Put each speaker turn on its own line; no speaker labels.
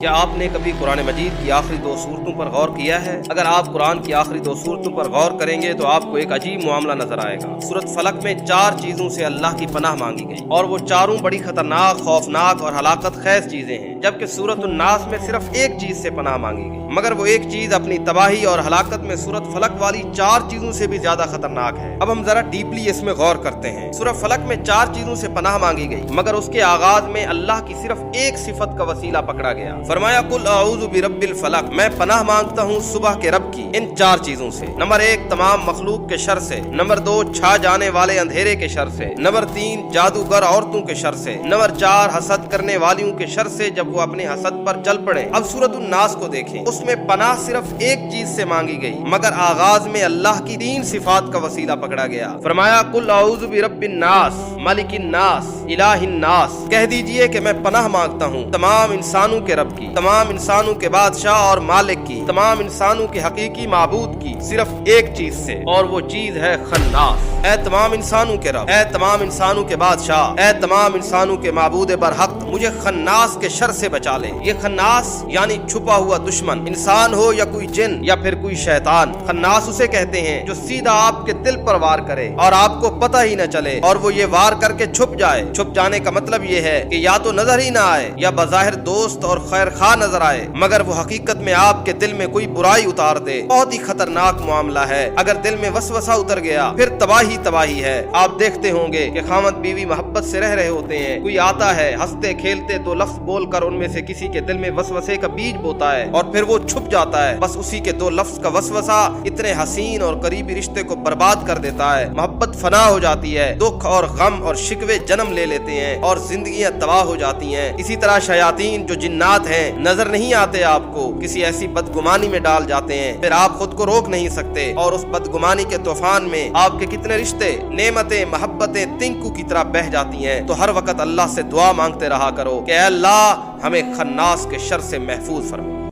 کیا آپ نے کبھی قرآن مجید کی آخری دو صورتوں پر غور کیا ہے؟ اگر آپ قرآن کی آخری دو صورتوں پر غور کریں گے تو آپ کو ایک عجیب معاملہ نظر آئے گا۔ سورۃ فلق میں 4 چیزوں سے اللہ کی پناہ مانگی گئی اور وہ چاروں بڑی خطرناک، خوفناک اور ہلاکت خیز چیزیں ہیں، جبکہ سورۃ الناس میں صرف ایک چیز سے پناہ مانگی گئی، مگر وہ ایک چیز اپنی تباہی اور ہلاکت میں سورۃ فلق والی 4 چیزوں سے بھی زیادہ خطرناک ہے۔ اب ہم ذرا ڈیپلی اس میں غور کرتے ہیں۔ سورۃ فلق میں 4 چیزوں سے پناہ مانگی گئی، مگر اس کے آغاز میں اللہ کی صرف ایک صفت کا وسیلہ پکڑا گیا۔ فرمایا قل اعوذ برب الفلق، میں پناہ مانگتا ہوں صبح کے رب کی ان 4 چیزوں سے۔ نمبر 1 تمام مخلوق کے شر سے، نمبر 2 چھا جانے والے اندھیرے کے شر سے، نمبر 3 جادوگر عورتوں کے شر سے، نمبر 4 حسد کرنے والیوں کے شر سے جب وہ اپنے حسد پر چل پڑے۔ اب سورۃ الناس کو دیکھیں، اس میں پناہ صرف ایک چیز سے مانگی گئی، مگر آغاز میں اللہ کی 3 صفات کا وسیلہ پکڑا گیا۔ فرمایا قل اعوذ برب الناس، ملک الناس، الہ الناس، کہہ دیجئے کہ میں پناہ مانگتا ہوں تمام انسانوں کے رب کی، تمام انسانوں کے بادشاہ اور مالک کی، تمام انسانوں کے حقیقی معبود کی، صرف ایک چیز سے، اور وہ چیز ہے خناس۔ اے تمام انسانوں کے رب، اے تمام انسانوں کے بادشاہ، اے تمام انسانوں کے معبود برحق، مجھے خناس کے شر سے بچا لے۔ یہ خناس یعنی چھپا ہوا دشمن، انسان ہو یا کوئی جن یا پھر کوئی شیطان۔ خناس اسے کہتے ہیں جو سیدھا آپ کے دل پر وار کرے اور آپ کو پتہ ہی نہ چلے، اور وہ یہ وار کر کے چھپ جائے۔ چھپ جانے کا مطلب یہ ہے کہ یا تو نظر ہی نہ آئے یا بظاہر دوست اور خیر خواہ نظر آئے، مگر وہ حقیقت میں آپ کے دل میں کوئی برائی اتار دے۔ بہت ہی خطرناک معاملہ ہے۔ اگر دل میں وسوسہ اتر گیا پھر تباہی ہے۔ آپ دیکھتے ہوں گے کہ خاوند بیوی محبت سے رہ رہے ہوتے ہیں، کوئی آتا ہے ہنستے کھیلتے 2 لفظ بول کر ان میں سے کسی کے دل میں وسوسے کا بیج بوتا ہے اور پھر وہ چھپ جاتا ہے۔ بس اسی کے 2 لفظ کا وسوسہ اتنے حسین اور قریبی رشتے کو برباد کر دیتا ہے۔ محبت فنا ہو جاتی ہے، دکھ اور غم اور شکوے جنم لے لیتے ہیں اور زندگیاں تباہ ہو جاتی ہیں۔ اسی طرح شیاطین جو جنات ہیں نظر نہیں آتے، آپ کو کسی ایسی بدگمانی میں ڈال جاتے ہیں، پھر آپ خود کو روک نہیں سکتے اور اس بدگمانی کے طوفان میں آپ کے کتنے رشتے، نعمتیں، محبتیں تنکو کی طرح بہہ جاتی ہیں۔ تو ہر وقت اللہ سے دعا مانگتے رہا کرو کہ اے اللہ ہمیں خناس کے شر سے محفوظ فرما۔